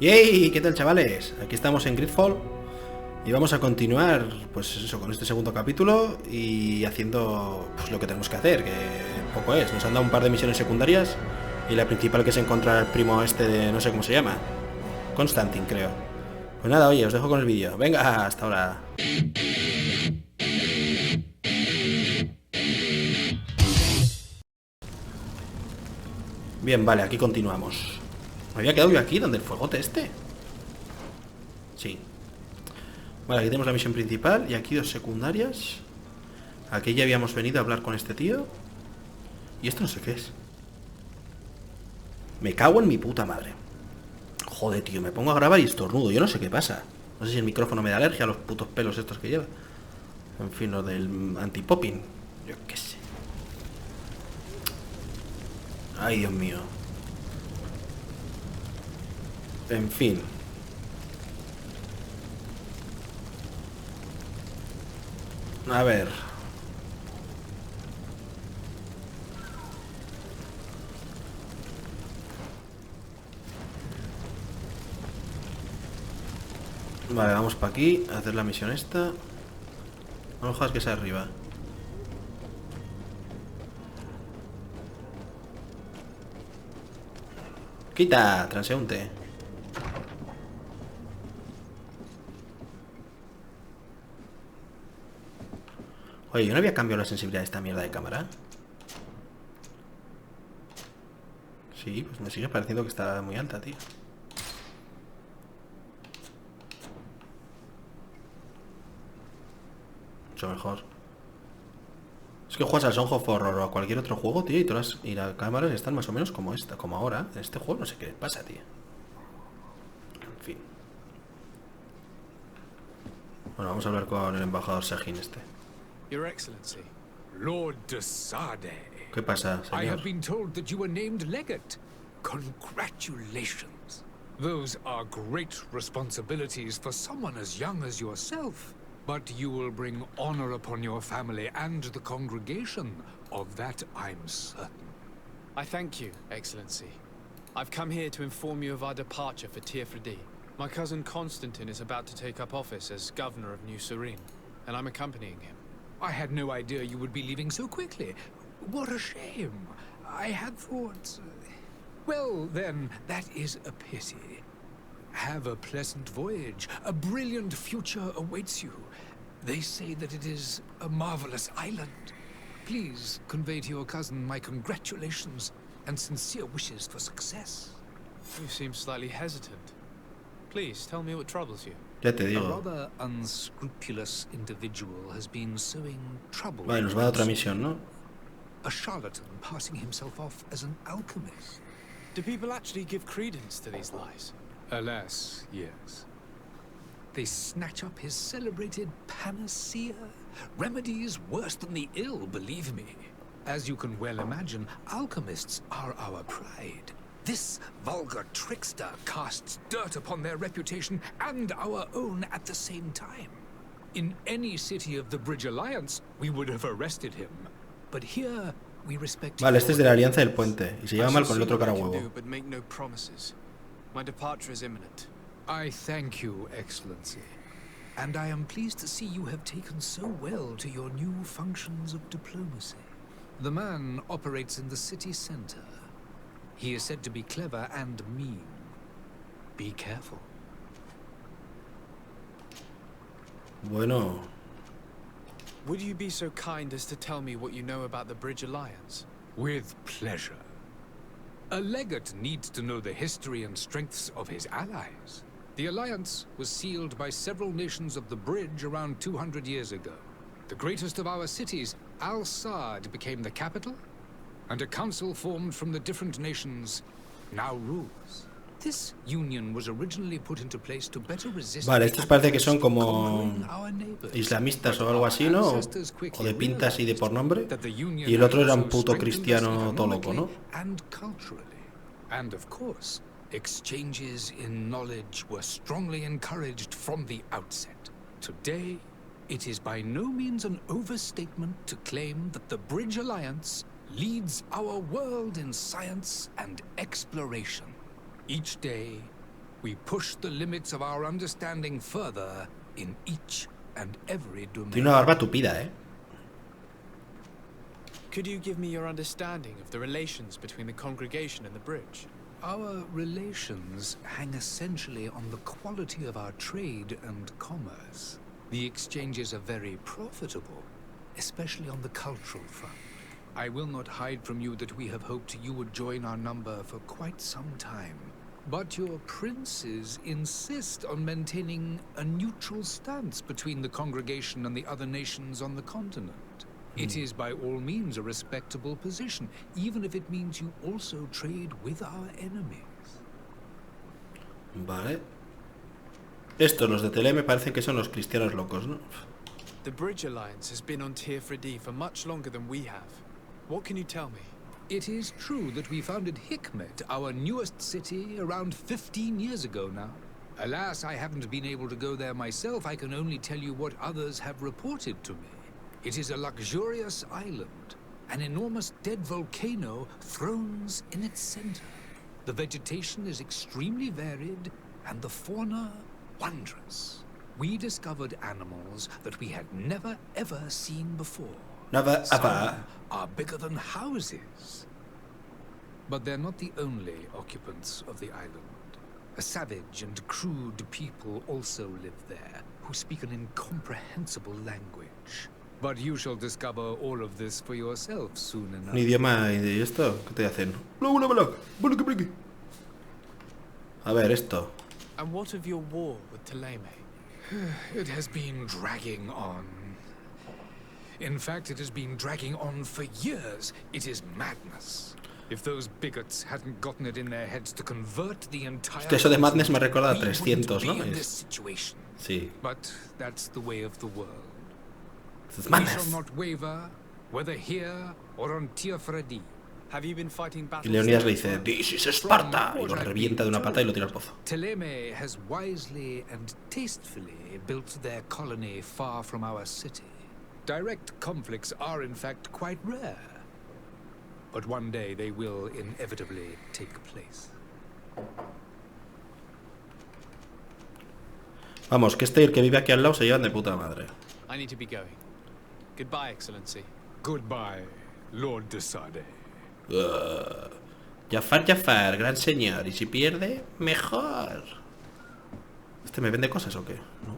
¡Yay! ¿Qué tal, chavales? Aquí estamos en GreedFall y vamos a continuar, pues eso, con este segundo capítulo y haciendo pues lo que tenemos que hacer, que poco es. Nos han dado un par de misiones secundarias y la principal, que es encontrar al primo este de no sé cómo se llama, Constantin, creo. Pues nada, oye, os dejo con el vídeo. Venga, hasta ahora. Bien, vale, aquí continuamos. ¿Me había quedado yo aquí, donde el fuegote este? Sí. Vale, aquí tenemos la misión principal y aquí dos secundarias. Aquí ya habíamos venido a hablar con este tío. Y esto no sé qué es. Me cago en mi puta madre. Joder, tío, me pongo a grabar y estornudo. Yo no sé qué pasa. No sé si el micrófono me da alergia a los putos pelos estos que lleva. En fin, lo del anti-popping. Yo qué sé. Ay, Dios mío. En fin. A ver. Vale, vamos para aquí a hacer la misión esta. No jodas que sea arriba. Quita, transeúnte. Oye, yo no había cambiado la sensibilidad de esta mierda de cámara. Sí, pues me sigue pareciendo que está muy alta, tío. Mucho mejor. Es que juegas al Song of Horror o a cualquier otro juego, tío, y las cámaras están más o menos como esta, como ahora. En este juego no sé qué pasa, tío. En fin. Bueno, vamos a hablar con el embajador Sajin este. Your Excellency, Lord de Sade. ¿Qué pasa, I señor? have been told that you were named legate. Congratulations. Those are great responsibilities for someone as young as yourself. But you will bring honor upon your family and the congregation. Of that I'm certain. I thank you, Excellency. I've come here to inform you of our departure for Tiefredi. My cousin Constantine is about to take up office as governor of New Serene, and I'm accompanying him. I had no idea you would be leaving so quickly. What a shame. I had thought... Well, then, that is a pity. Have a pleasant voyage. A brilliant future awaits you. They say that it is a marvelous island. Please convey to your cousin my congratulations and sincere wishes for success. You seem slightly hesitant. Please, tell me what troubles you. Ya te A digo. rather unscrupulous individual has been sowing trouble. Vale, nos va a dar otra misión, ¿no? A charlatan passing himself off as an alchemist. Do people actually give credence to these lies? Alas, yes. They snatch up his celebrated panacea. Remedies worse than the ill, believe me. As you can well imagine, alchemists are our pride. This vulgar trickster casts dirt upon their reputation and our own at the same time. In any city of the Bridge Alliance, we would have arrested him. But here, we respect... Vale, este es de la Alianza del Puente y se lleva mal con el otro cara huevo. But make no promises. My departure is imminent. I thank you, Excellency. And I am pleased to see you have taken so well to your new functions of diplomacy. The man operates in the city center. He is said to be clever and mean. Be careful. Bueno. Would you be so kind as to tell me what you know about the Bridge Alliance? With pleasure. A legate needs to know the history and strengths of his allies. The alliance was sealed by several nations of the Bridge around 200 years ago. The greatest of our cities, Al-Sad, became the capital, and a council formed from the different nations now rules. This union was originally put into place to better resist... Vale, estos parece que son como islamistas o algo así, ¿no? O de pintas y de por nombre. Y el otro era un puto cristiano todo loco, ¿no? And of course, exchanges in knowledge were strongly encouraged from the outset. Today, it is by no means an overstatement to claim that the Bridge Alliance leads our world in science and exploration. Each day, We push the limits of our understanding further in each and every domain. Tiene una barba tupida, Could you give me your understanding of the relations between the congregation and the bridge? Our relations hang essentially on the quality of our trade and commerce. The exchanges are very profitable, especially on the cultural front. I will not hide from you that we have hoped you would join our number for quite some time. But your princes insist on maintaining a neutral stance between the congregation and the other nations on the continent. It is by all means a respectable position, even if it means you also trade with our enemies. Vale. Estos, los de Tele, me parecen que son los cristianos locos, ¿no? The Bridge Alliance has been on Tier for much longer than we have. What can you tell me? It is true that we founded Hikmet, our newest city, around 15 years ago now. Alas, I haven't been able to go there myself. I can only tell you what others have reported to me. It is a luxurious island. An enormous dead volcano thrones in its center. The vegetation is extremely varied, and the fauna wondrous. We discovered animals that we had never ever seen before. Never Some ever. are bigger than houses. But they're not the only occupants of the island. A savage and crude people also live there, who speak an incomprehensible language. But you shall discover all of this for yourself soon enough. Un idioma y esto, ¿qué te hacen? A ver, esto. And what of your war with Ptolemy? It has been dragging on. In fact, it has been dragging on for years. It is madness. If those bigots hadn't gotten it in their heads to convert the entire... Hostia, eso de madness me recuerda a 300, ¿no? In this situation. Sí. But that's the way of the world. Es We madness. shall not waver, whether here or on Tier-Fredi. Have you been fighting Y battles? Leonidas le dice, This is Esparta, y lo revienta de una pata y lo tira al pozo. Ptolemy has wisely and tastefully built their colony far from our city. Direct conflicts are in fact quite rare. But one day they will inevitably take place. Vamos, que este y el que vive aquí al lado se llevan de puta madre. I need to be going. Goodbye, Excellency. Goodbye, Lord de Sade. Jafar, Jafar, gran señor. Y si pierde, mejor. ¿Este me vende cosas o qué? No.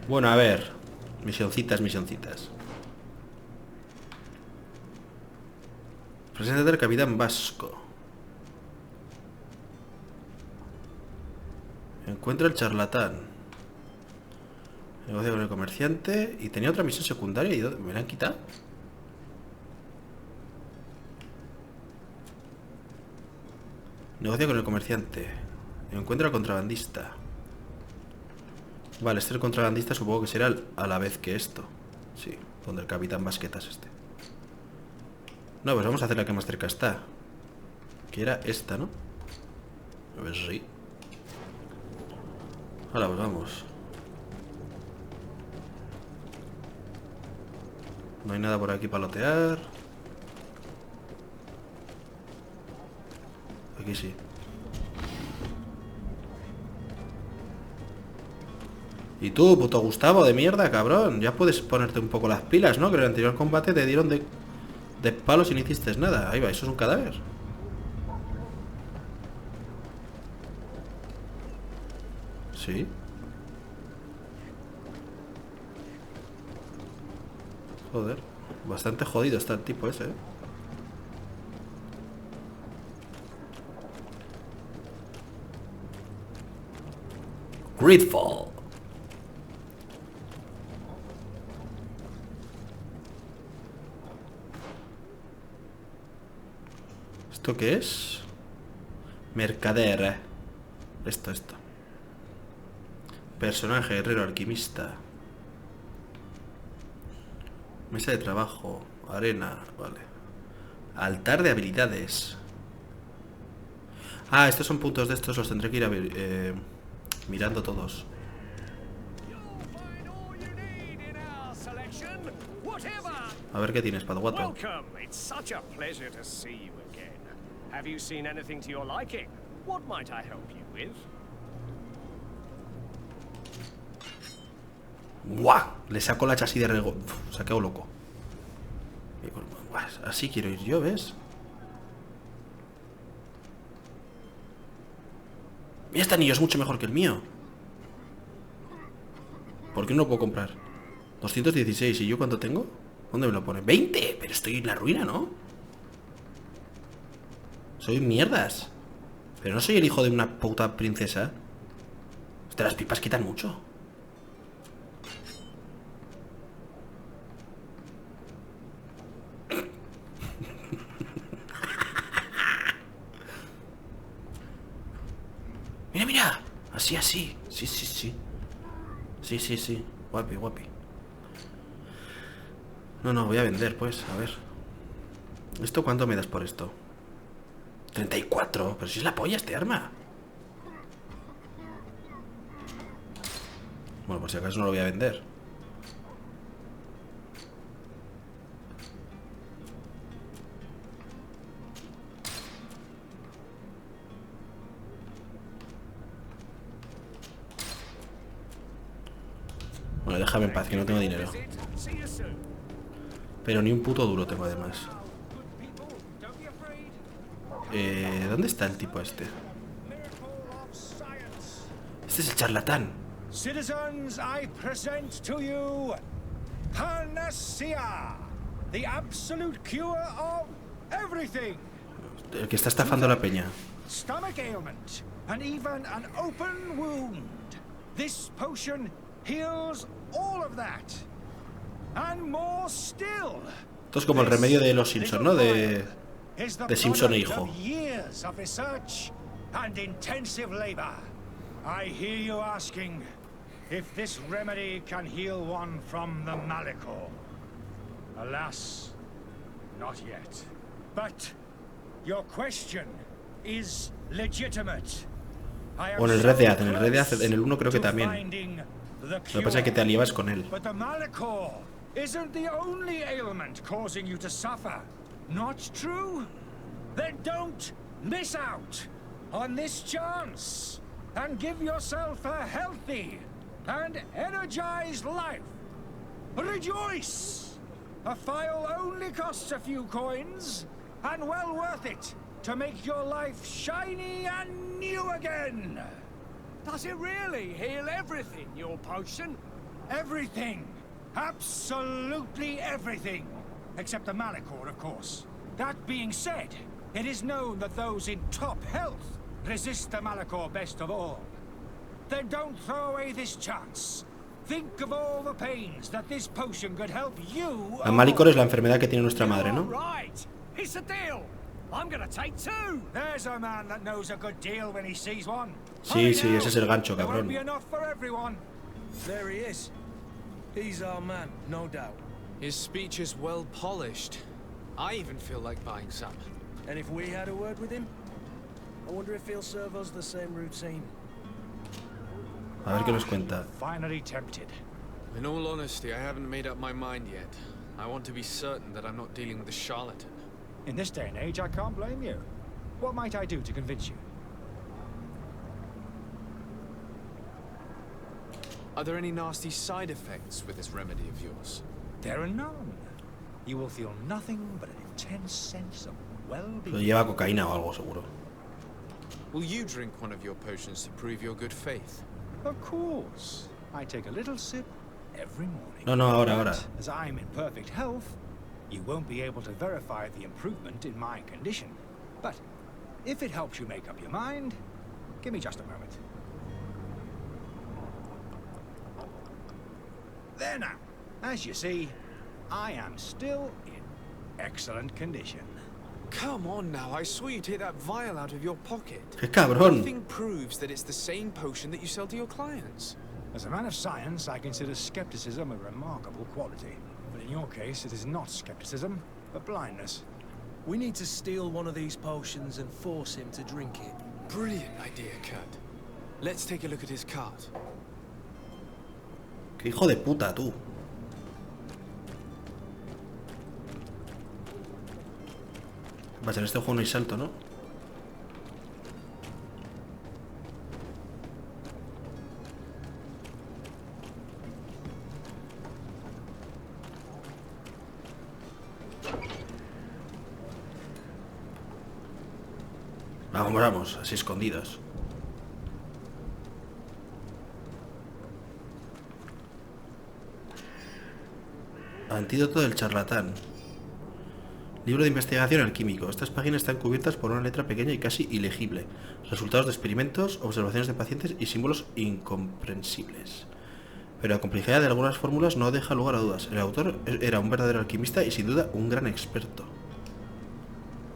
Bueno, a ver. Misioncitas, misioncitas. Preséntate al capitán vasco. Encuentra el charlatán. Negocia con el comerciante. Y tenía otra misión secundaria. ¿Y me la han quitado? Negocia con el comerciante. Encuentra al contrabandista. Vale, este el contrabandista supongo que será a la vez que esto. Sí, donde el capitán Basquetas este. No, pues vamos a hacer la que más cerca está. Que era esta, ¿no? A ver, sí. Ahora pues vamos. No hay nada por aquí para lotear. Aquí sí. Y tú, puto Gustavo de mierda, cabrón. Ya puedes ponerte un poco las pilas, ¿no? Que en el anterior combate te dieron de palos y no hiciste nada. Ahí va, eso es un cadáver. Sí. Joder. Bastante jodido está el tipo ese, ¿eh? GreedFall. ¿Esto qué es? Mercader. Esto. Personaje, guerrero, alquimista. Mesa de trabajo. Arena, vale. Altar de habilidades. Ah, estos son puntos de estos. Los tendré que ir mirando todos. A ver qué tienes, Padguato. Welcome. It's such a pleasure to see you again. Have you seen anything to your liking? What might I help you with? ¡Buah! Le saco la chasis de rego. Uf, se ha quedado loco. Buah, así quiero ir yo, ¿ves? Mira, este anillo es mucho mejor que el mío. ¿Por qué no lo puedo comprar? 216. ¿Y yo cuánto tengo? ¿Dónde me lo pone? 20. Pero estoy en la ruina, ¿no? Soy mierdas. Pero no soy el hijo de una puta princesa. Hostia, las pipas quitan mucho. Mira, mira. Así, así. Sí, sí, sí. Sí, sí, sí. Guapi, guapi. No, no, voy a vender, pues. A ver. ¿Esto cuánto me das por esto? 34. Pero si es la polla este arma. Bueno, por si acaso no lo voy a vender. Bueno, déjame en paz, que no tengo dinero. Pero ni un puto duro tengo, además. ¿Dónde está el tipo este? Este es el charlatán. Citizens, I present to you Panacea, the absolute cure of everything. El que está estafando a la peña. Stomach ailment and even an open wound. This potion heals all of that. And more still. Esto es como el remedio de los Simpson, ¿no? De Simpson e hijo. Years of research and intensive labor. I hear you asking if this remedy can heal one from the Malicor. Alas, not yet. But your question is legitimate. O en el Red Dead, en el 1 creo que también. Lo que pasa es que te aliabas con él. But the Malicor isn't the only ailment causing you to suffer. Not true? Then don't miss out on this chance and give yourself a healthy and energized life. Rejoice! A file only costs a few coins, and well worth it to make your life shiny and new again. Does it really heal everything, your potion? Everything. Absolutely everything. Except the Malicor, of course. That being said, it is known that those in top health resist the Malicor best of all. Then don't throw away this chance. Think of all the pains that this potion could help you. La Malicor es la enfermedad que tiene nuestra madre, ¿no? Right. It's a deal. I'm gonna take two. There's a man that knows a good deal when he sees one. Sí, sí, ese es el gancho, There won't cabrón. be enough for everyone. There he is. He's our man, no doubt. His speech is well polished. I even feel like buying some. And if we had a word with him, I wonder if he'll serve us the same routine. A ver qué nos cuenta. Finally tempted. In all honesty, I haven't made up my mind yet. I want to be certain that I'm not dealing with a charlatan. In this day and age, I can't blame you. What might I do to convince you? Are there any nasty side effects with this remedy of yours? There are none. You will feel nothing but an intense sense of Lo well-being. lleva cocaína o algo, seguro. Will you drink one of your potions to prove your good faith? Of course. I take a little sip every morning. No, no, ahora, But, ahora. as I'm in perfect health, you won't be able to verify the improvement in my condition. But if it helps you make up your mind, give me just a moment. There now. As you see, I am still in excellent condition. Come on now, I swear you take that vial out of your pocket. ¡Qué cabrón! Nothing proves that it's the same potion that you sell to your clients. As a man of science, I consider skepticism a remarkable quality. But in your case, it is not skepticism, but blindness. We need to steal one of these potions and force him to drink it. Brilliant idea, Kurt. Let's take a look at his cart. ¡Qué hijo de puta, tú! Va a ser en este juego no hay salto, ¿no? Vamos, vamos, así escondidos. Antídoto del charlatán. Libro de investigación alquímico. Estas páginas están cubiertas por una letra pequeña y casi ilegible. Resultados de experimentos, observaciones de pacientes y símbolos incomprensibles. Pero la complejidad de algunas fórmulas no deja lugar a dudas. El autor era un verdadero alquimista y sin duda un gran experto.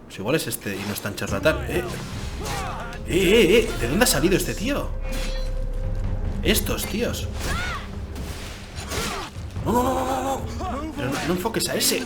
Pues igual es este y no es tan charlatán. ¿De dónde ha salido este tío? Estos tíos. No, no, no, no, no, no. Pero no enfoques a ese.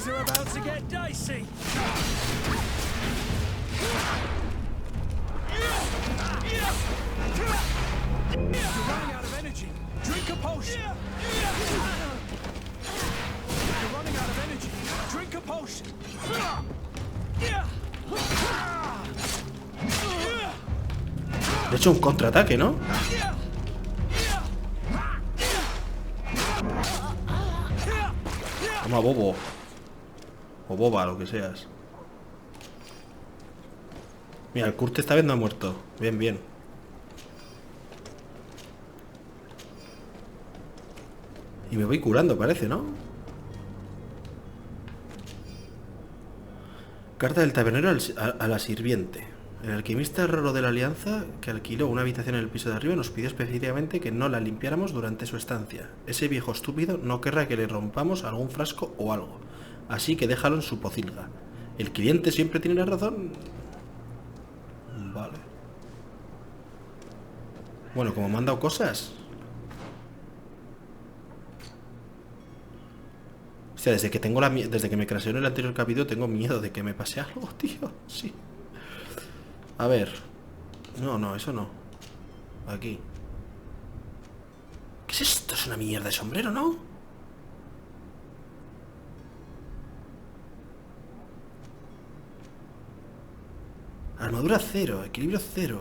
Le he hecho un contraataque, ¿no? Toma, bobo. O boba, lo que seas. Mira, el Kurt esta vez no ha muerto. Bien, bien. Y me voy curando, parece, ¿no? Carta del tabernero a la sirviente. El alquimista raro de la alianza, que alquiló una habitación en el piso de arriba, nos pidió específicamente que no la limpiáramos durante su estancia. Ese viejo estúpido no querrá que le rompamos algún frasco o algo. Así que déjalo en su pocilga. ¿El cliente siempre tiene la razón? Vale. Bueno, como me han dado cosas. O sea, desde que me crasheó en el anterior capítulo tengo miedo de que me pase algo, tío. Sí. A ver. No, no, eso no. Aquí. ¿Qué es esto? Es una mierda de sombrero, ¿no? Armadura 0, equilibrio 0.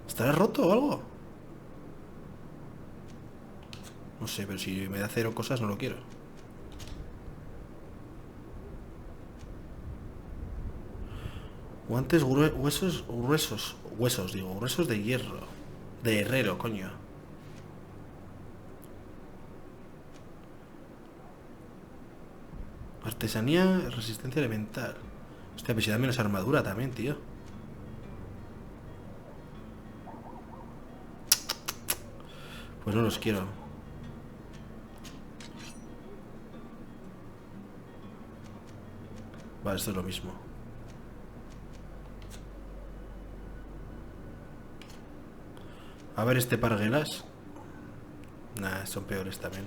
¿Estará roto o algo? No sé, pero si me da 0 cosas no lo quiero. Guantes gruesos de hierro. De herrero, coño. Artesanía, resistencia elemental. Hostia, pues si da menos armadura también, tío. Pues no los quiero. Vale, esto es lo mismo. A ver este parguelas. Nah, son peores también.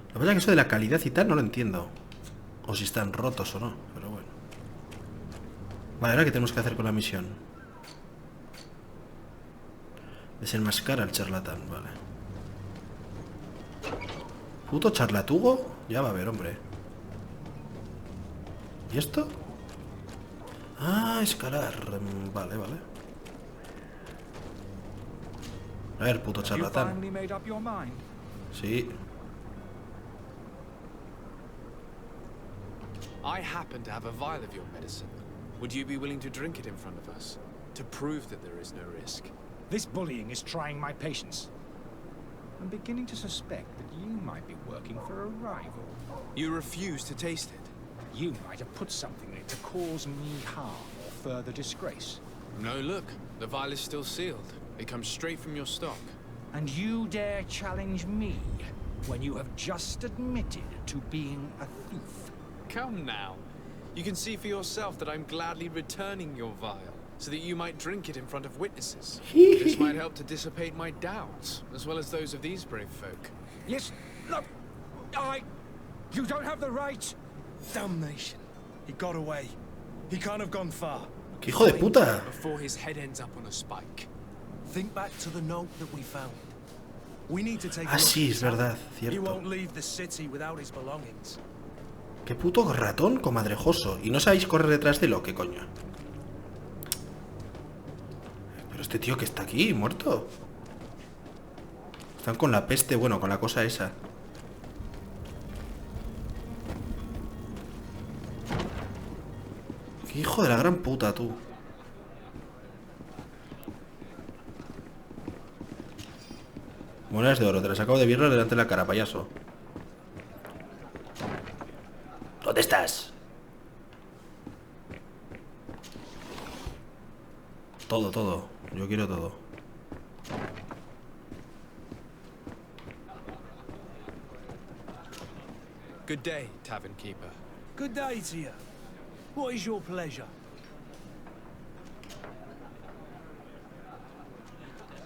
La verdad es que eso de la calidad y tal no lo entiendo. O si están rotos o no, pero bueno. Vale, ahora ¿qué tenemos que hacer con la misión? Desenmascara al charlatán, vale. ¿Puto charlatugo? Ya va a ver, hombre. ¿Y esto? Ah, escalar. Vale, vale. A ver, puto charlatán. Sí. I happen to have a vial of your medicine. Would you be willing to drink it in front of us? To prove that there is no risk? This bullying is trying my patience. I'm beginning to suspect that you might be working for a rival. You refuse to taste it? You might have put something in it to cause me harm or further disgrace. No, look. The vial is still sealed. It comes straight from your stock. And you dare challenge me when you have just admitted to being a thief? Come now. You can see for yourself that I'm gladly returning your vial, so that you might drink it in front of witnesses. This might help to dissipate my doubts, as well as those of these brave folk. Yes, look, you don't have the right. Damnation. He got away. He can't have gone far. ¡Qué hijo de puta! Before his head ends up on a spike. Think back to the note that we found. We need to take Ah, sí, es verdad, He cierto. won't leave the city without his belongings. Qué puto ratón comadrejoso. ¿Y no sabéis correr detrás de lo que coño? Pero este tío que está aquí, muerto. Están con la peste, bueno, con la cosa esa. Qué hijo de la gran puta, tú. Monedas de oro, te las acabo de viernes delante de la cara, payaso. ¿Dónde estás? Todo, todo. Yo quiero todo. Good day, tavern keeper. Good day to you. What is your pleasure?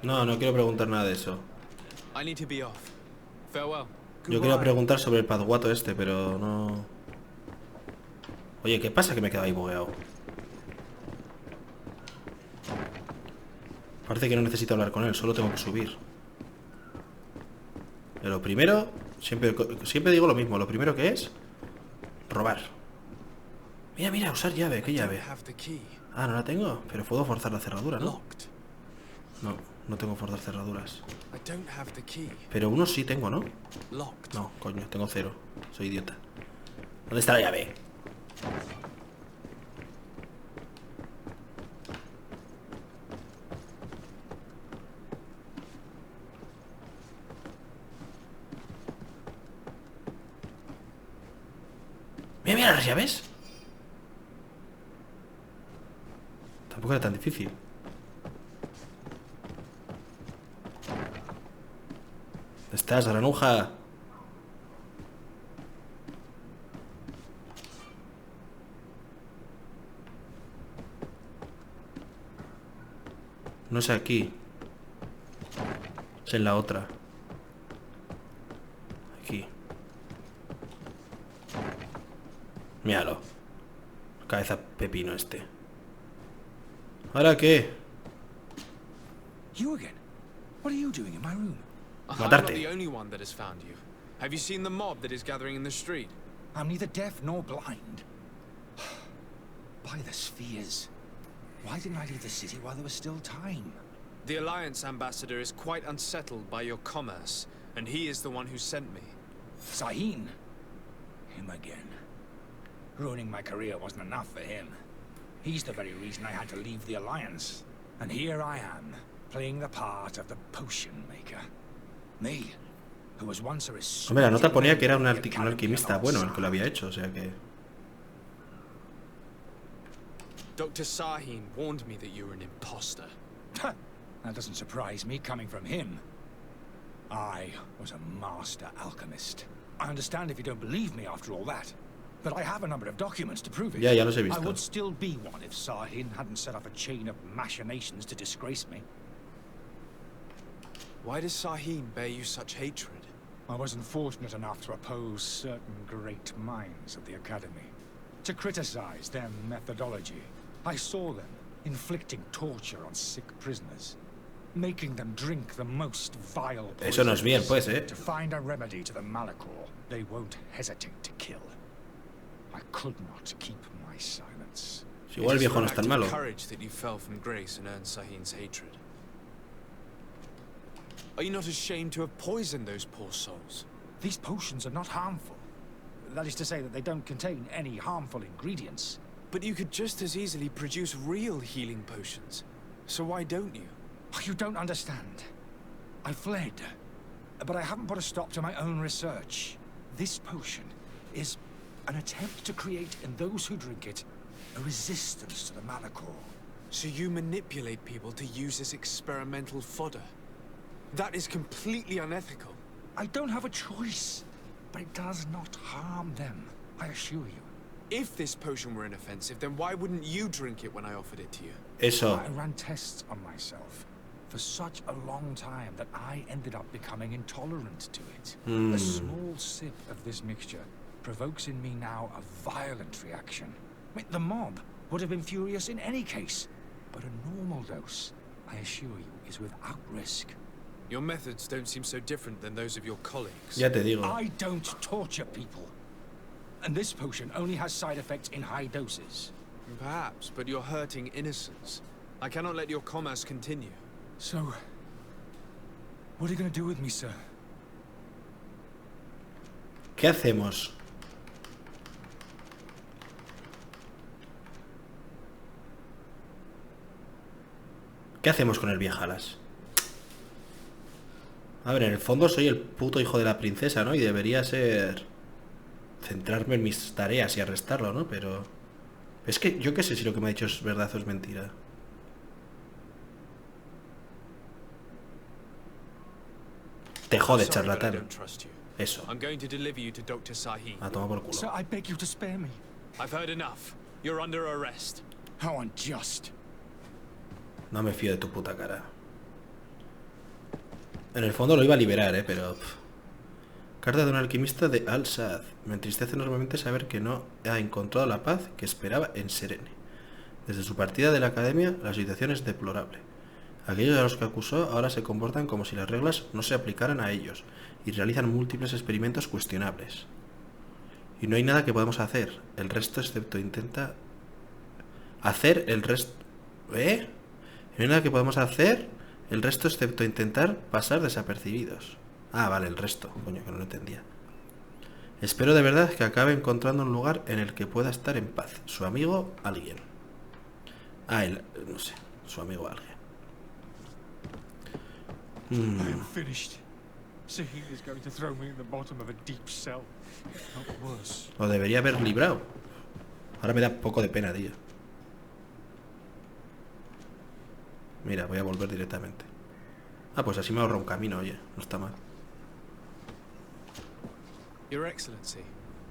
No, no quiero preguntar nada de eso. I need to be off. Farewell. Yo quería preguntar sobre el padguato este, pero no... Oye, ¿qué pasa que me he quedado ahí bugueado? Parece que no necesito hablar con él, solo tengo que subir. Pero lo primero, siempre digo lo mismo, lo primero que es robar. Mira, mira, usar llave, ¿qué llave? Ah, no la tengo, pero puedo forzar la cerradura, ¿no? No, no tengo forzar cerraduras. Pero uno sí tengo, ¿no? No, coño, tengo 0. Soy idiota. ¿Dónde está la llave? Mira, mira las llaves. Tampoco era tan difícil. ¿Dónde estás, granuja? No es aquí. Es en la otra. Aquí. Míralo. Cabeza pepino este. ¿Ahora qué? You again? What are you doing in my room? I'm not the only one that has found you. Have you seen the mob that is gathering in the street? I'm neither deaf nor blind. By the spheres. Why didn't I leave the city while there was still time? The Alliance ambassador is quite unsettled by your commerce, and he is the one who sent me. Sahin? Him again. Ruining my career wasn't enough for him. He's the very reason I had to leave the Alliance. And here I am, playing the part of the potion maker. Me, who was once a Hombre, la nota ponía que era un alquimista bueno el que lo había hecho, o sea que... Dr. Sahin warned me that you were an imposter. That doesn't surprise me coming from him. I was a master alchemist. I understand if you don't believe me after all that. But I have a number of documents to prove it. Ya los he visto. I would still be one if Sahin hadn't set up a chain of machinations to disgrace me. Why does Sahin bear you such hatred? I wasn't fortunate enough to oppose certain great minds of the Academy. To criticize their methodology. I saw them inflicting torture on sick prisoners. Making them drink the most vile poisons. Eso no es bien, pues, To find a remedy to the malachor, they won't hesitate to kill. I could not keep my silence. Si igual el viejo no es tan malo. Courage that you fell from grace and earned Sahin's hatred. Are you not ashamed to have poisoned those poor souls? These potions are not harmful. That is to say that they don't contain any harmful ingredients. But you could just as easily produce real healing potions. So why don't you? You don't understand. I fled, but I haven't put a stop to my own research. This potion is an attempt to create in those who drink it a resistance to the malachor. So you manipulate people to use as experimental fodder? That is completely unethical. I don't have a choice, but it does not harm them, I assure you. If this potion were inoffensive, then why wouldn't you drink it when I offered it to you? Eso. I ran tests on myself for such a long time that I ended up becoming intolerant to it. A small sip of this mixture provokes in me now a violent reaction. I mean, the mob would have been furious in any case, but a normal dose, I assure you, is without risk. Your methods don't seem so different than those of your colleagues. Ya te digo. I don't torture people. And this potion only has side effects in high doses. Perhaps, but you're hurting innocents. I cannot let your commerce continue. So, what are you going to do with me, sir? ¿Qué hacemos? ¿Qué hacemos con el viejalas? A ver, en el fondo soy el puto hijo de la princesa, ¿no? Y debería ser... centrarme en mis tareas y arrestarlo, ¿no? Pero... es que yo qué sé si lo que me ha dicho es verdad o es mentira. Te jode, charlatán. Eso. A tomar por culo. Sir, I beg you to spare me. I've heard enough. You're under arrest. How unjust. No me fío de tu puta cara. En el fondo lo iba a liberar, pero... Carta de un alquimista de Al-Sad. Me entristece enormemente saber que no ha encontrado la paz que esperaba en Serene. Desde su partida de la academia, la situación es deplorable. Aquellos a los que acusó ahora se comportan como si las reglas no se aplicaran a ellos y realizan múltiples experimentos cuestionables. Y no hay nada que podamos hacer. El resto excepto intenta... hacer el resto... ¿Eh? No hay nada que podamos hacer el resto excepto intentar pasar desapercibidos. Ah, vale, el resto. Coño, que no lo entendía. Espero de verdad que acabe encontrando un lugar en el que pueda estar en paz. Su amigo, alguien. Ah, él, no sé. Su amigo, alguien. I am finished. Sahil is going to throw me in the bottom of a deep cell. Not worse. Lo debería haber librado. Ahora me da poco de pena, tío. Mira, voy a volver directamente. Ah, pues así me ahorro un camino, oye. No está mal. Your Excellency.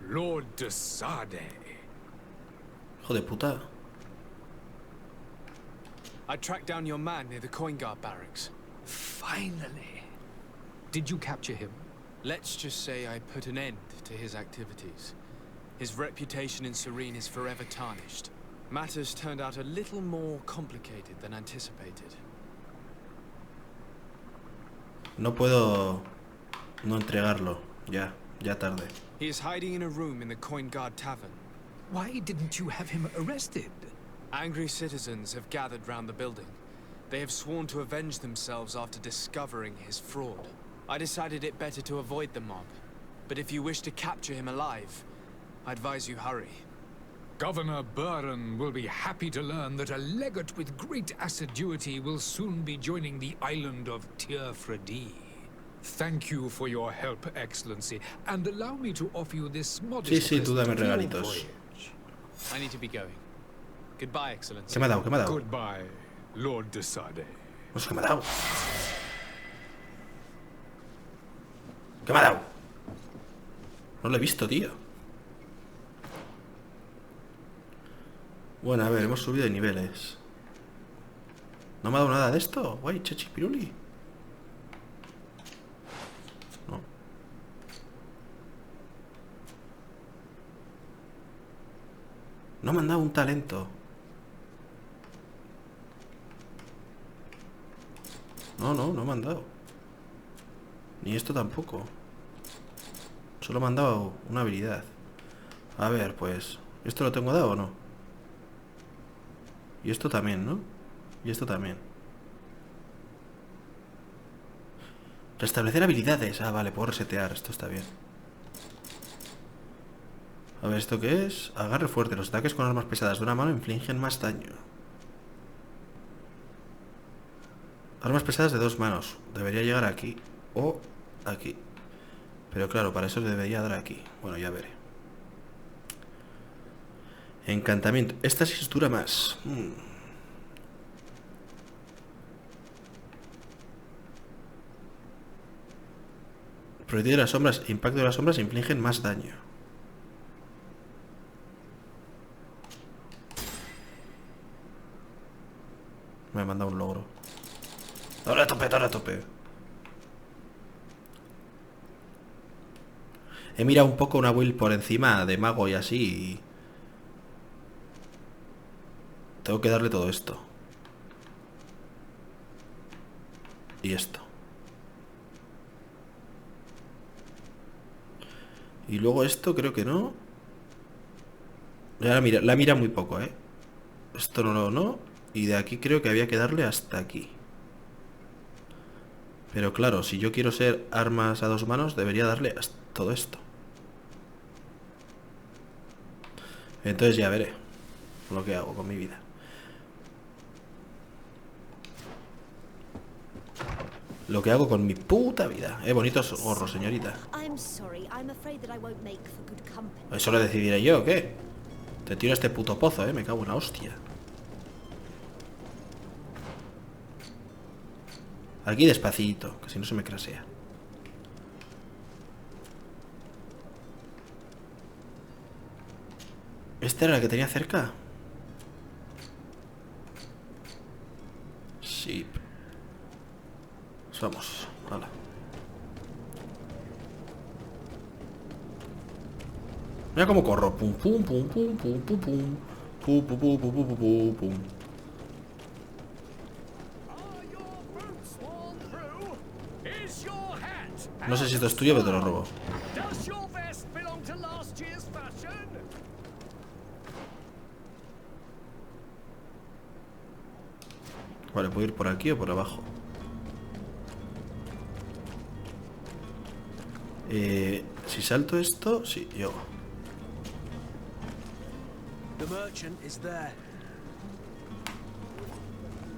Lord de Sade. Hijo de puta. I tracked down your man near the coin guard barracks. Finally. Did you capture him? Let's just say I put an end to his activities. His reputation in Serene is forever tarnished. Matters turned out a little more complicated than anticipated. No puedo no entregarlo. Ya tarde. He is hiding in a room in the Coin Guard Tavern. Why didn't you have him arrested? Angry citizens have gathered round the building. They have sworn to avenge themselves after discovering his fraud. I decided it better to avoid the mob. But if you wish to capture him alive, I advise you hurry. Governor Buren will be happy to learn that a legate with great assiduity will soon be joining the island of Tirfredi. Thank you for your help, Excellency, and allow me to offer you this modest Sí, tú dame present for your regalitos. voyage. I need to be going. Goodbye, Excellency. ¿Qué me ha dado? ¿Qué me ha dado? Goodbye, Lord de Sade. No sé qué me ha dado. ¿Qué me ha dado? No lo he visto, tío. Bueno, a ver, hemos subido de niveles. ¿No me ha dado nada de esto? Guay, chachipiruli. No. No me han dado un talento. No me han dado. Ni esto tampoco. Solo me han dado una habilidad. A ver, pues... ¿esto lo tengo dado o no? Y esto también, ¿no? Y esto también. Restablecer habilidades. Ah, vale, puedo resetear. Esto está bien. A ver, ¿esto qué es? Agarre fuerte. Los ataques con armas pesadas de una mano infligen más daño. Armas pesadas de dos manos. Debería llegar aquí. O aquí. Pero claro, para eso debería dar aquí. Bueno, ya veré. Encantamiento. Esta sí dura más. Proyectil de las sombras. Impacto de las sombras infligen más daño. Me ha mandado un logro. Ahora a tope, ahora a tope. He mirado un poco una build por encima de mago y así. Y... tengo que darle todo esto. Y esto. Y luego esto creo que no. Ya la mira muy poco, ¿eh? Esto no. Y de aquí creo que había que darle hasta aquí. Pero claro, si yo quiero ser armas a dos manos, debería darle hasta todo esto. Entonces ya veré lo que hago con mi vida. Lo que hago con mi puta vida. Bonitos gorros, señorita. Eso lo decidiré yo, ¿o qué? Te tiro este puto pozo, me cago en la hostia. Aquí despacito, que si no se me crasea. ¿Esta era la que tenía cerca? Sí. Pues vamos, hala. Mira cómo corro. Pum, pum, pum, pum, pum, pum, pum. Pum, pum, pum, pum, pum, pum, pum. No sé si esto es tuyo, pero te lo robo. Vale, puedo ir por aquí o por abajo. Si salto esto, sí, yo.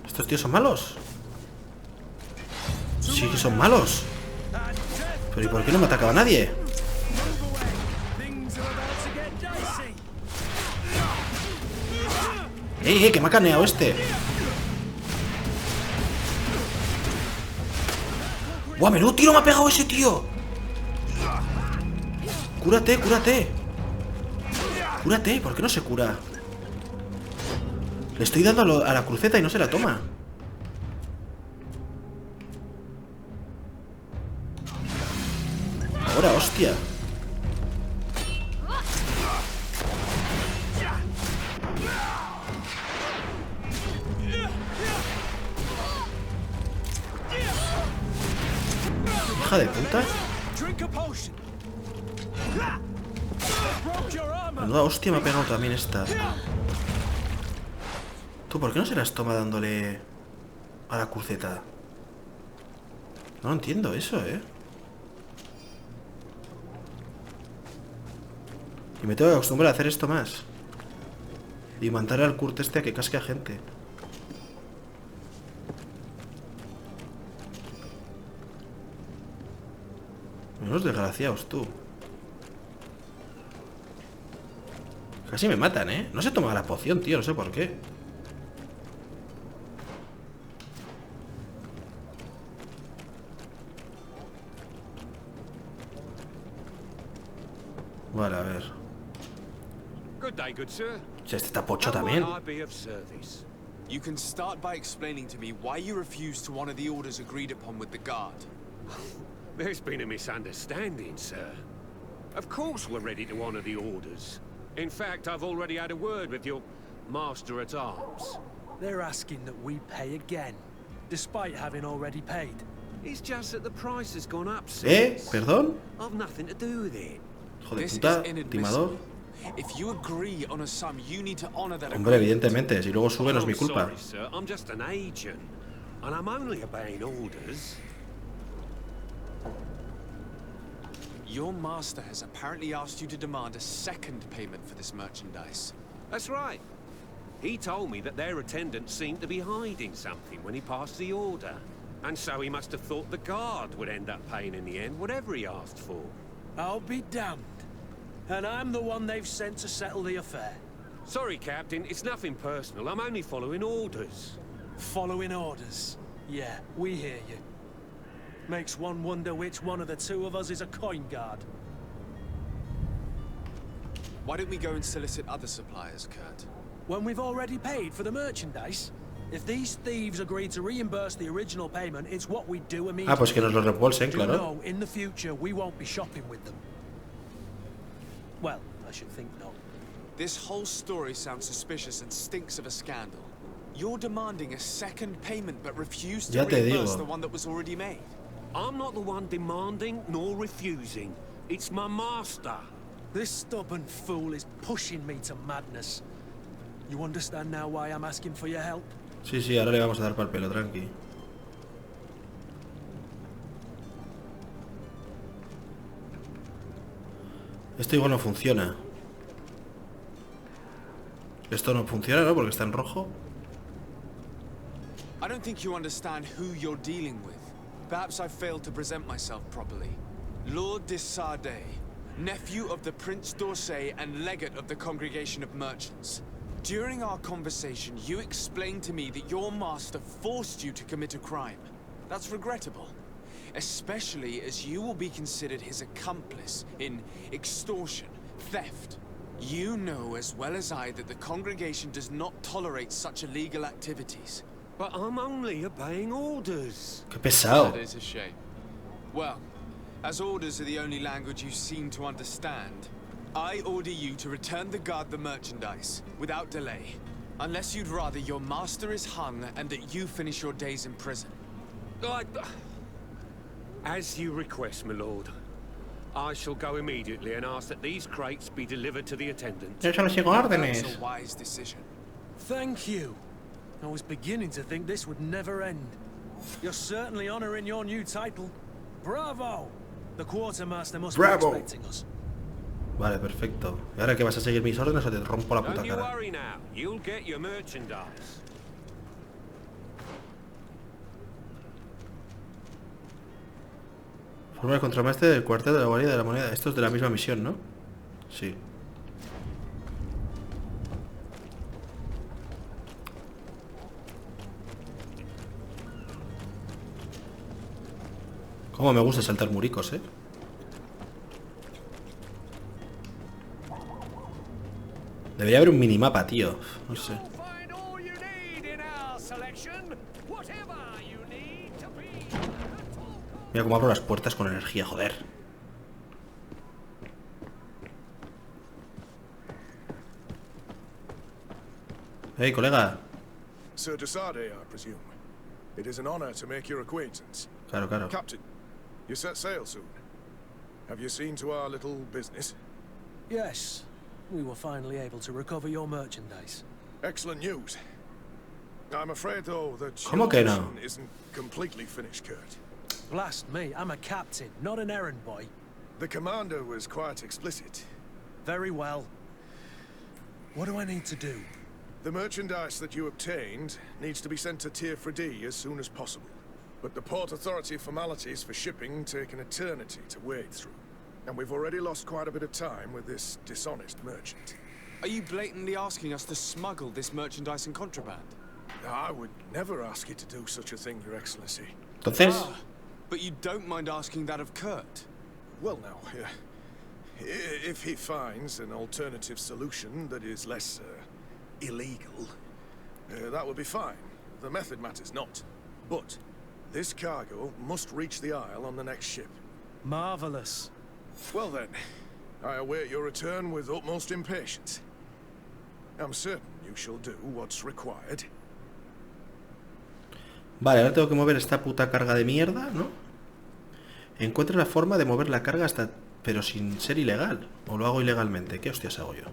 ¿Estos tíos son malos? Sí que son malos. Pero ¿y por qué no me atacaba nadie? Que me ha caneado este. ¡Buah, menudo tiro me ha pegado ese tío! Cúrate, cúrate. Cúrate, ¿por qué no se cura? Le estoy dando a la cruceta y no se la toma. Ahora, hostia. Hija de puta. Menuda hostia me ha pegado también esta. ¿Tú por qué no se las toma dándole a la cruceta? No lo entiendo eso, Y me tengo que acostumbrar a hacer esto más. Y mandar al Kurt este a que casque a gente. Menos desgraciados, tú. Casi me matan, No se toma la poción, tío, no sé por qué. Vale, a ver. Good day, good sir. Ya este está pocho también. You can start by explaining to me why you refused to honor the orders agreed upon with the guard. There's been a misunderstanding, sir. Of course we're ready to honor the orders. In fact, I've already had a word with your master-at-arms. They're asking that we pay again, despite having already paid. It's just that the price has gone up, sir. ¿Perdón? I've nothing to do with it. Joder, puta, timador. If you agree on a sum, you need to honor that. Hombre, evidentemente, si luego sube no es mi culpa. Sorry, sir. I'm just an agent, and I'm only obeying orders. Your master has apparently asked you to demand a second payment for this merchandise. That's right. He told me that their attendant seemed to be hiding something when he passed the order. And so he must have thought the guard would end up paying in the end, whatever he asked for. I'll be damned. And I'm the one they've sent to settle the affair. Sorry, Captain, it's nothing personal. I'm only following orders. Following orders? Yeah, we hear you. Makes one wonder which one of the two of us is a coin guard. Why don't we go and solicit other suppliers, Kurt? When we've already paid for the merchandise? If these thieves agree to reimburse the original payment, it's what we do immediately. Ah, pues que nos lo reembolsen, claro. You know, in the future, we won't be shopping with them. Well, I should think not. This whole story sounds suspicious and stinks of a scandal. You're demanding a second payment but refuse to reimburse the one that was already made. I'm not the one demanding nor refusing. It's my master. This stubborn fool is pushing me to madness. You understand now why I'm asking for your help? Sí, sí, ahora le vamos a dar para el pelo, tranqui. Esto igual no funciona. Esto no funciona, ¿no? Porque está en rojo. I don't think you understand who you're dealing with. Perhaps I failed to present myself properly. Lord de Sade, nephew of the Prince d'Orsay and legate of the Congregation of Merchants. During our conversation, you explained to me that your master forced you to commit a crime. That's regrettable, especially as you will be considered his accomplice in extortion, theft. You know as well as I that the congregation does not tolerate such illegal activities. But I'm only obeying orders. Qué pesado. That is a shame. Well, as orders are the only language you seem to understand, I order you to return the guard the merchandise, without delay. Unless you'd rather your master is hung and that you finish your days in prison. As you request, my lord. I shall go immediately and ask that these crates be delivered to the attendant. Yo solo sigo órdenes. That's a wise decision. Thank you. I was beginning to think this would never end. You're certainly honoring your new title. Bravo! The quartermaster must be expecting us. Vale, perfecto. ¿Y ahora qué vas a seguir mis órdenes o te rompo la puta Don't you cara? worry now. You'll get your merchandise. Forma el contramaestre del cuartel de la guardia de la moneda. Esto es de la misma misión, ¿no? Sí. Cómo me gusta saltar muricos, ¿eh? Debería haber un minimapa, tío. No sé. Mira cómo abro las puertas con energía, joder. Hey, colega. Sir de Sade, I presume. It is an honor to make your acquaintance. Claro, claro. Captain, you set sail soon. Have you seen to our little business? Yes. We were finally able to recover your merchandise. Excellent news. I'm afraid, though, that ¿Cómo your que no? mission isn't completely finished, Kurt. Blast me, I'm a captain, not an errand boy. The commander was quite explicit. Very well. What do I need to do? The merchandise that you obtained needs to be sent to Tier 4D as soon as possible. But the Port Authority formalities for shipping take an eternity to wade through. And we've already lost quite a bit of time with this dishonest merchant. Are you blatantly asking us to smuggle this merchandise in contraband? I would never ask you to do such a thing, Your Excellency. Entonces, But you don't mind asking that of Kurt? Well, now, if he finds an alternative solution that is less illegal, that would be fine. The method matters not. But this cargo must reach the Isle on the next ship. Marvelous. Well then, I await your return with utmost impatience. I'm certain you shall do what's required. vale, ahora tengo que mover esta puta carga de mierda, ¿no? Encuentre la forma de mover la carga hasta... pero sin ser ilegal. O lo hago ilegalmente. ¿Qué hostias hago yo?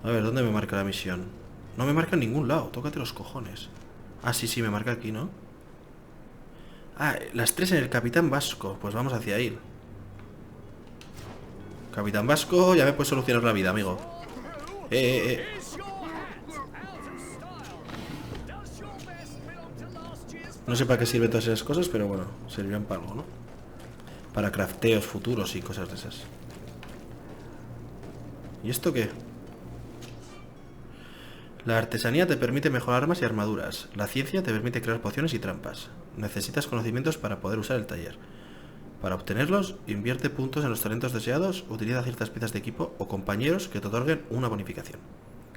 A ver, ¿dónde me marca la misión? No me marca en ningún lado. Tócate los cojones. Ah, sí, sí, me marca aquí, ¿no? Ah, las 3 en el Capitán Vasco. Pues vamos hacia ahí. Capitán Vasco, ya me puedes solucionar la vida, amigo. No sé para qué sirven todas esas cosas, pero bueno, servirán para algo, ¿no? Para crafteos futuros y cosas de esas. ¿Y esto qué? La artesanía te permite mejorar armas y armaduras. La ciencia te permite crear pociones y trampas. Necesitas conocimientos para poder usar el taller. Para obtenerlos, invierte puntos en los talentos deseados, utiliza ciertas piezas de equipo o compañeros que te otorguen una bonificación.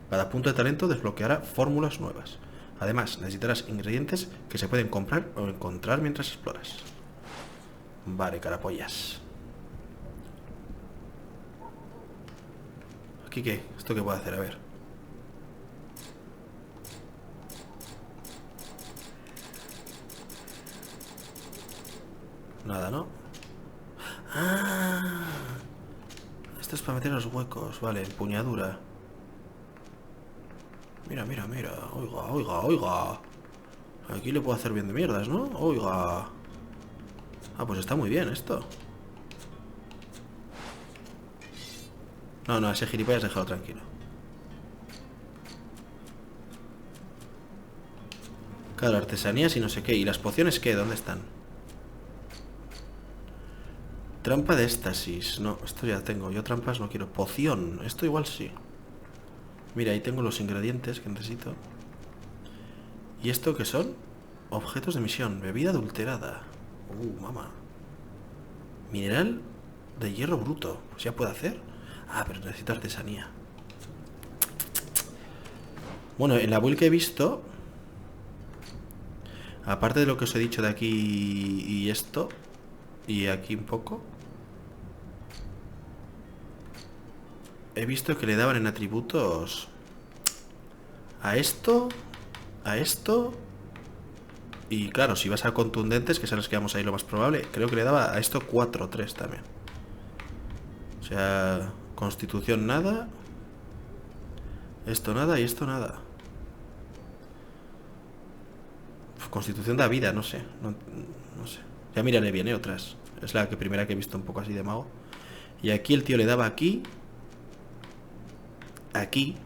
Cada punto de talento desbloqueará fórmulas nuevas. Además, necesitarás ingredientes que se pueden comprar o encontrar mientras exploras. Vale, carapollas. ¿Aquí qué? ¿Esto qué puedo hacer? A ver. Nada, ¿no? ¡Ah! Esto es para meter los huecos. Vale, empuñadura. Mira, mira, mira. Oiga, oiga, oiga. Aquí le puedo hacer bien de mierdas, ¿no? Oiga. Ah, pues está muy bien esto. No, no, ese gilipollas déjalo tranquilo. Claro, artesanías y no sé qué. ¿Y las pociones qué? ¿Dónde están? Trampa de éxtasis. No, esto ya tengo. Yo trampas no quiero. Poción. Esto igual sí. Mira, ahí tengo los ingredientes que necesito. ¿Y esto qué son? Objetos de misión. Bebida adulterada. Mamá. Mineral de hierro bruto. Pues ya puedo hacer. Ah, pero necesito artesanía. Bueno, en la build que he visto, aparte de lo que os he dicho de aquí y esto, y aquí un poco, he visto que le daban en atributos a esto, y claro, si vas a contundentes, que son los que vamos ahí lo más probable, creo que le daba a esto 4 o 3 también. O sea, constitución nada, esto nada y esto nada. Constitución da vida, no sé, no sé. Ya miraré bien, otras. Es la primera que he visto un poco así de mago. Y aquí el tío le daba aquí. Aquí.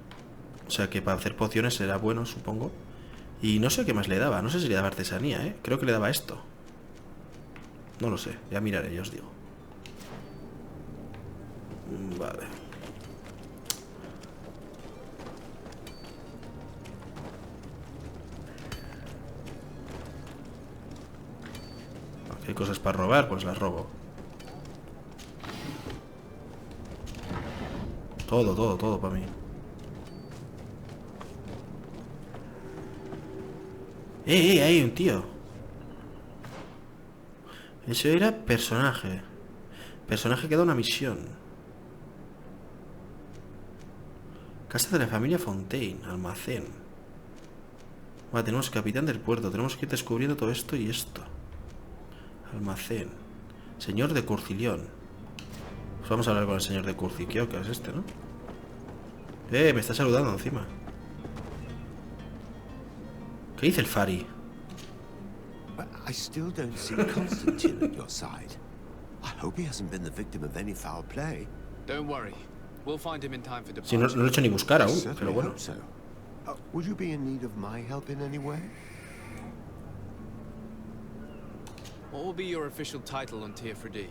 O sea que para hacer pociones será bueno, supongo. Y no sé qué más le daba. No sé si le daba artesanía, ¿eh? Creo que le daba esto. No lo sé, ya miraré, ya os digo. Vale. Hay cosas para robar, pues las robo. Todo para mí. Hay un tío. Eso era personaje. Personaje que da una misión. Casa de la familia Fontaine. Almacén. Vale, tenemos capitán del puerto. Tenemos que ir descubriendo todo esto y esto. Almacén. Señor de Curcilión. Pues vamos a hablar con el señor de Curcilión, que es este, ¿no? Me está saludando encima. ¿Qué dice el Fari? I still don't see Constantine at your side. I hope he hasn't been the victim of any foul play. Don't worry. We'll find him in time for Si no lo he hecho ni buscar aún, pero bueno. So. Would you be in need of my help in any way? What will be your official title on Tier 4D?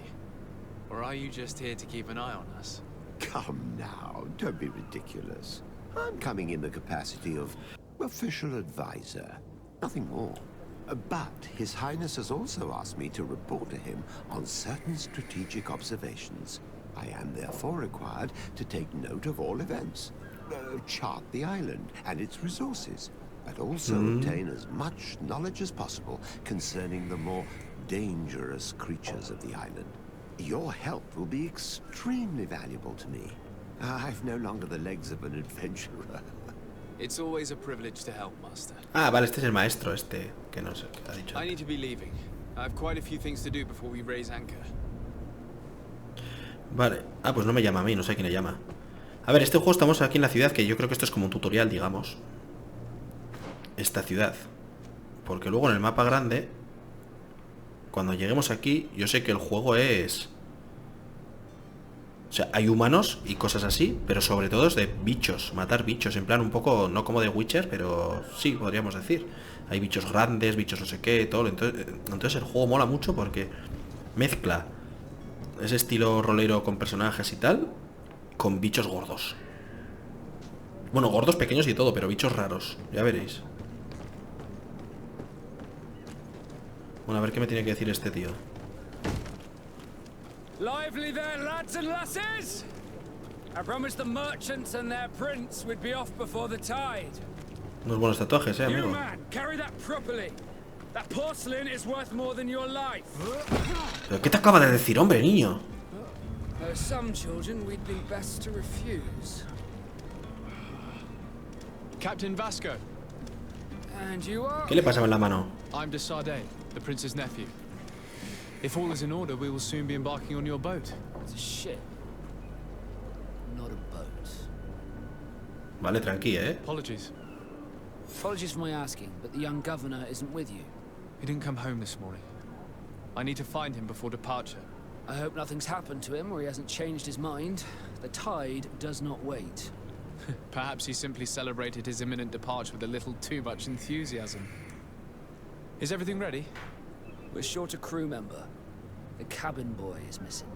Or are you just here to keep an eye on us? Come now, don't be ridiculous. I'm coming in the capacity of official advisor, nothing more. But His Highness has also asked me to report to him on certain strategic observations. I am therefore required to take note of all events, chart the island and its resources, but also obtain as much knowledge as possible concerning the more dangerous creatures of the island. Your help will be extremely valuable to me. I've no longer the legs of an adventurer. It's always a privilege to help, Master. Ah, vale, este es el maestro, que no sé qué ha dicho. I need to be leaving. I have quite a few things to do before we raise anchor. Vale. Ah, pues no me llama a mí, no sé quién le llama. A ver, este juego estamos aquí en la ciudad, que yo creo que esto es como un tutorial, digamos. Esta ciudad. Porque luego en el mapa grande, cuando lleguemos aquí, yo sé que el juego es... O sea, hay humanos y cosas así, pero sobre todo es de bichos, matar bichos, en plan un poco, no como de Witcher, pero sí, podríamos decir. Hay bichos grandes, bichos no sé qué, todo. Entonces el juego mola mucho porque mezcla ese estilo rolero con personajes y tal, con bichos gordos. Bueno, gordos, pequeños y todo, pero bichos raros, ya veréis. Bueno, a ver qué me tiene que decir este tío. Lively there, lads and lasses! I promised the merchants and their prince we'd be off before the tide. Unos buenos tatuajes, amigo. You man, carry that properly. That porcelain is worth more than your life. ¿Pero qué te acaba de decir, hombre, niño? There are some children we'd be best to refuse. Captain Vasco. And you are? ¿Qué le pasaba en la mano? I'm de Sade, the prince's nephew. If all is in order, we will soon be embarking on your boat. It's a ship, not a boat. Vale, tranqui, Apologies. Apologies for my asking, but the young governor isn't with you. He didn't come home this morning. I need to find him before departure. I hope nothing's happened to him or he hasn't changed his mind. The tide does not wait. Perhaps he simply celebrated his imminent departure with a little too much enthusiasm. Is everything ready? We're short a crew member. The cabin boy is missing.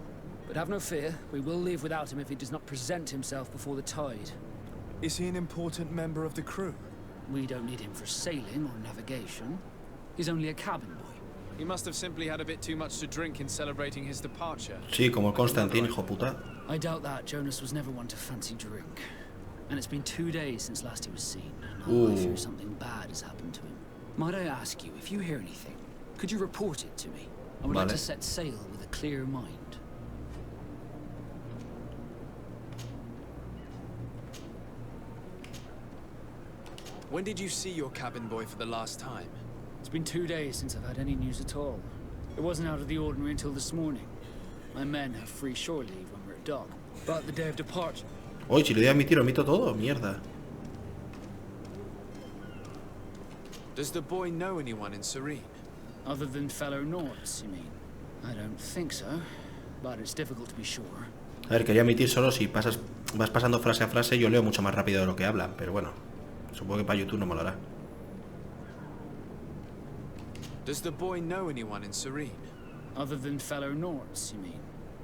But have no fear, we will leave without him if he does not present himself before the tide. Is he an important member of the crew? We don't need him for sailing or navigation. He's only a cabin boy. He must have simply had a bit too much to drink in celebrating his departure. Sí, como el Constantin, hijo puta. I doubt that. Jonas was never one to fancy drink. And it's been 2 days since last he was seen. And I fear something bad has happened to him. Might I ask you, if you hear anything, could you report it to me? I would like to set sail with a clear mind. When did you see your cabin boy for the last time? It's been 2 days since I've had any news at all. It wasn't out of the ordinary until this morning. My men have free shore leave when we're at dock. But the day of departure... Oye, si le doy a admitir, omito todo, mierda. Does the boy know anyone in Serene? Other than fellow Nords, you mean? I don't think so, but it's difficult to be sure. A ver, quería admitir solo si vas pasando frase a frase, yo leo mucho más rápido de lo que hablan, pero bueno, supongo que para YouTube no molará. Does the boy know anyone in Serene? Other than fellow Nords, you mean?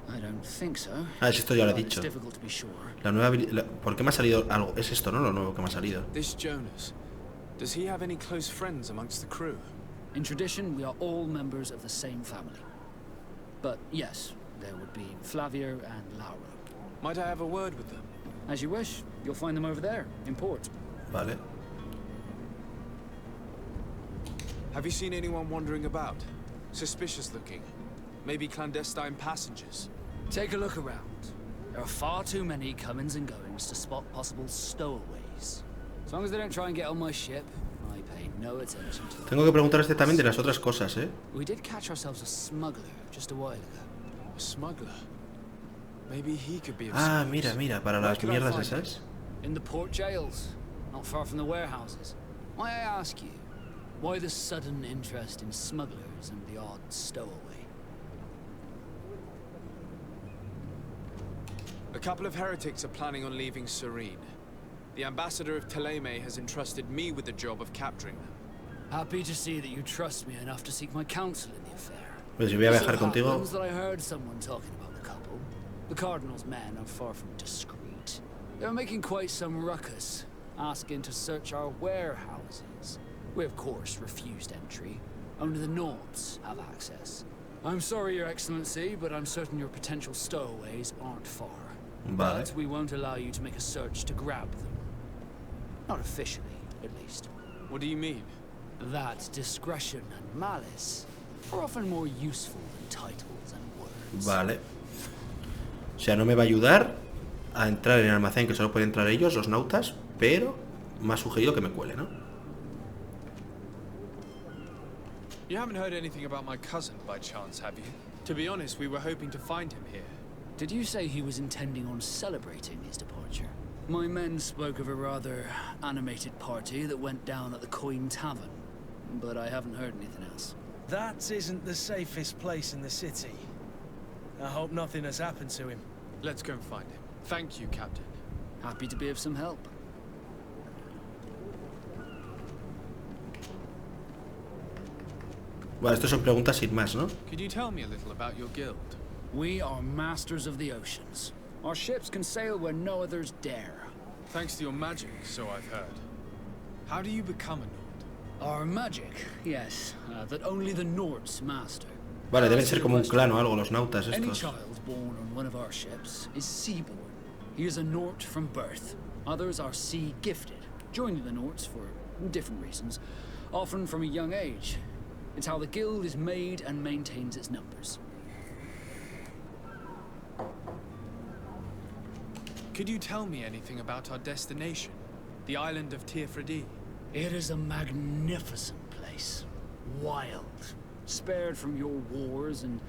I don't think so. Ah, es esto ya lo he dicho. It's difficult to be sure. La nueva ¿por qué me ha salido algo? Es esto, ¿no? Lo nuevo que me ha salido. This Jonas. Does he have any close friends amongst the crew? In tradition, we are all members of the same family. But yes, there would be Flavia and Laura. Might I have a word with them? As you wish. You'll find them over there, in port. Vale. Have you seen anyone wandering about? Suspicious looking. Maybe clandestine passengers? Take a look around. There are far too many comings and goings to spot possible stowaways. As long as they don't try and get on my ship, I pay no attention to them. Tengo que preguntar este también de las otras cosas, We did catch ourselves a smuggler just a while ago. A smuggler? Maybe he could be of Ah, service. mira, para las mierdas esas. In the port jails, not far from the warehouses. May I ask you, why the sudden interest in smugglers and the odd stowaway? A couple of heretics are planning on leaving Serene. The ambassador of Nvme has entrusted me with the job of capturing them. Happy to see that you trust me enough to seek my counsel in the affair. Pues si voy a viajar contigo. That I heard someone talking about the couple. The Cardinal's men are far from discreet. They're making quite some ruckus, asking to search our warehouses. We of course refused entry. Only the Nords have access. I'm sorry, Your Excellency, but I'm certain your potential stowaways aren't far. Vale. But we won't allow you to make a search to grab them. Not officially, at least. What do you mean? That discretion and malice are often more useful than titles and words. Vale. O sea, no me va a ayudar a entrar en el almacén que solo pueden entrar ellos, los nautas, pero me ha sugerido que me cuele, ¿no? You haven't heard anything about my cousin by chance, have you? To be honest, we were hoping to find him here. Did you say he was intending on celebrating his departure? My men spoke of a rather animated party that went down at the Coin Tavern, but I haven't heard anything else. That isn't the safest place in the city. I hope nothing has happened to him. Let's go and find him. Thank you, Captain. Happy to be of some help. Bueno, esto son preguntas sin más, ¿no? Could you tell me a little about your guild? We are masters of the oceans. Our ships can sail where no others dare. Thanks to your magic, so I've heard. How do you become a Nord? Our magic, yes, that only the Nords master. Vale, deben ser como un clan o algo, los nautas Any estos. child born on one of our ships is seaborn. He is a Nord from birth. Others are sea gifted, joining the Nords for different reasons, often from a young age. It's how the guild is made and maintains its numbers. Could you tell me anything about our destination? The island of Tirfredi? It is a magnificent place. Wild. Spared from your wars and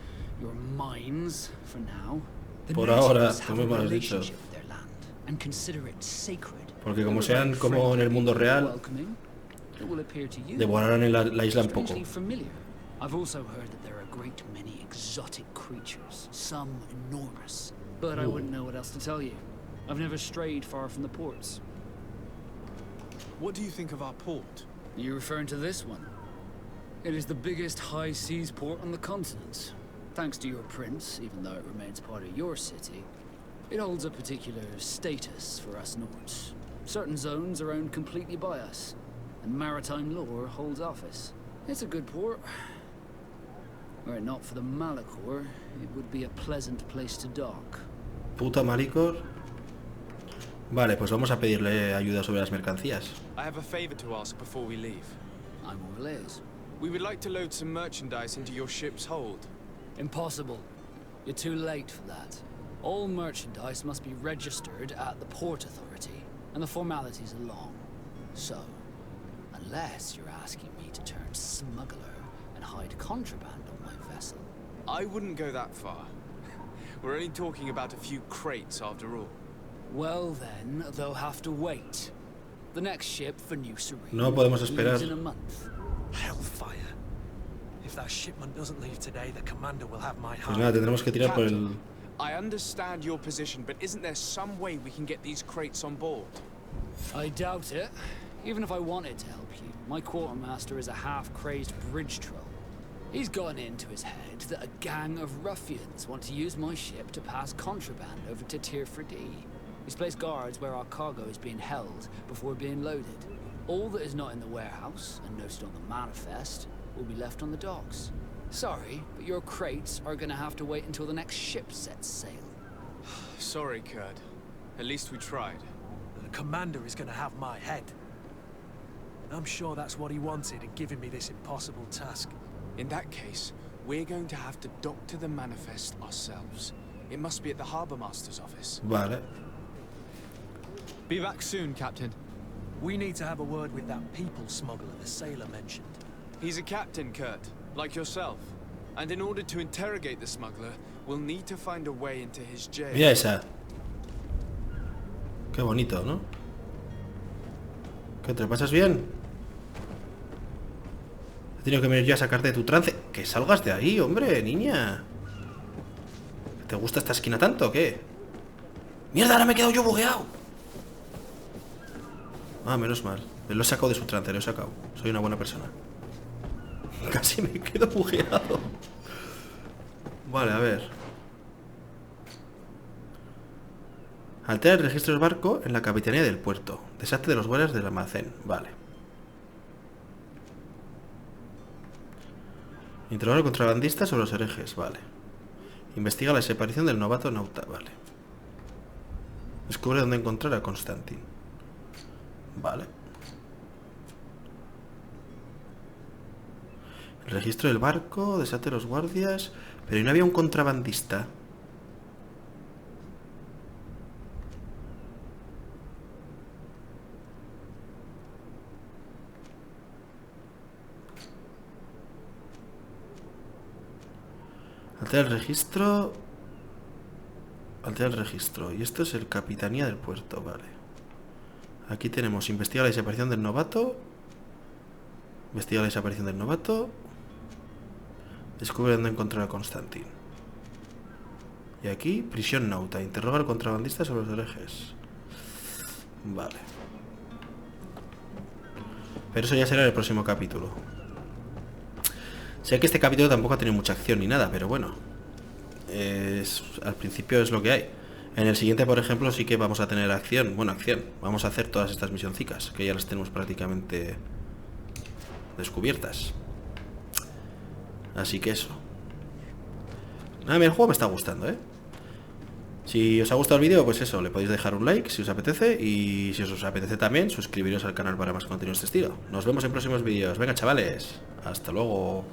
your mines for now. The Por ahora, natives have como a me has dicho. relationship with their land and consider it sacred. Porque como sean como en el mundo real, devorarán en la isla un poco. I've also heard that there are a great many exotic creatures, some enormous. But I wouldn't know what else to tell you. I've never strayed far from the ports. What do you think of our port? Are you referring to this one? It is the biggest high seas port on the continent. Thanks to your prince, even though it remains part of your city, it holds a particular status for us Nords. Certain zones are owned completely by us, and maritime law holds office. It's a good port. Were it not for the Malachor, it would be a pleasant place to dock. Puta Malachor. Vale, pues vamos a pedirle ayuda sobre las mercancías. I have a favor to ask before we leave. I'm all ears. We would like to load some merchandise into your ship's hold. Impossible. You're too late for that. All merchandise must be registered at the Port Authority, and the formalities are long. So, unless you're asking me to turn smuggler and hide contraband on my vessel. I wouldn't go that far. We're only talking about a few crates after all. Well then, they'll have to wait. The next ship for New Serene No podemos esperar. leaves in a month. Hellfire. If that shipment doesn't leave today, the commander will have my Pues heart. nada, tendremos que tirar por el... I understand your position, but isn't there some way we can get these crates on board? I doubt it. Even if I wanted to help you, my quartermaster is a half-crazed bridge troll. He's gotten into his head that a gang of ruffians want to use my ship to pass contraband over to Tier 4D. He's placed guards where our cargo is being held before being loaded. All that is not in the warehouse and noted on the manifest will be left on the docks. Sorry, but your crates are gonna have to wait until the next ship sets sail. Sorry, Kurt. At least we tried. The commander is going to have my head. I'm sure that's what he wanted in giving me this impossible task. In that case, we're going to have to dock to the manifest ourselves. It must be at the Harbour Master's office. Vale. Be back soon, Captain. We need to have a word with that people smuggler the sailor mentioned. He's a captain, Kurt, like yourself. And in order to interrogate the smuggler, we'll need to find a way into his jail. Mira esa. Qué bonito, ¿no? ¿Qué te lo pasas bien? He tenido que venir yo a sacarte de tu trance. Que salgas de ahí, hombre, niña. ¿Te gusta esta esquina tanto o qué? ¡Mierda! Ahora me he quedado yo bugueado. Ah, menos mal. Lo he sacado de su trance, lo he sacado. Soy una buena persona. Casi me quedo bugueado. Vale, a ver. Altera el registro del barco en la capitanía del puerto. Deshazte de los guardias del almacén. Vale. Interroga al contrabandista sobre los herejes. Vale. Investiga la desaparición del novato nauta. Vale. Descubre dónde encontrar a Constantin. Vale. El registro del barco. Deshazte de los guardias. Pero ¿y no había un contrabandista? Altera el registro. Altera el registro. Y esto es el capitanía del puerto, vale. Aquí tenemos investiga la desaparición del novato. Investiga la desaparición del novato. Descubre dónde encontrar a Constantin. Y aquí, prisión nauta. Interroga al contrabandista sobre los herejes. Vale. Pero eso ya será en el próximo capítulo. Sé que este capítulo tampoco ha tenido mucha acción ni nada, pero bueno. Al principio es lo que hay. En el siguiente, por ejemplo, sí que vamos a tener acción. Bueno, acción. Vamos a hacer todas estas misioncicas, que ya las tenemos prácticamente descubiertas. Así que eso. Nada, el juego me está gustando, ¿eh? Si os ha gustado el vídeo, pues eso, le podéis dejar un like si os apetece. Y si os apetece también, suscribiros al canal para más contenido de este estilo. Nos vemos en próximos vídeos. Venga, chavales. Hasta luego.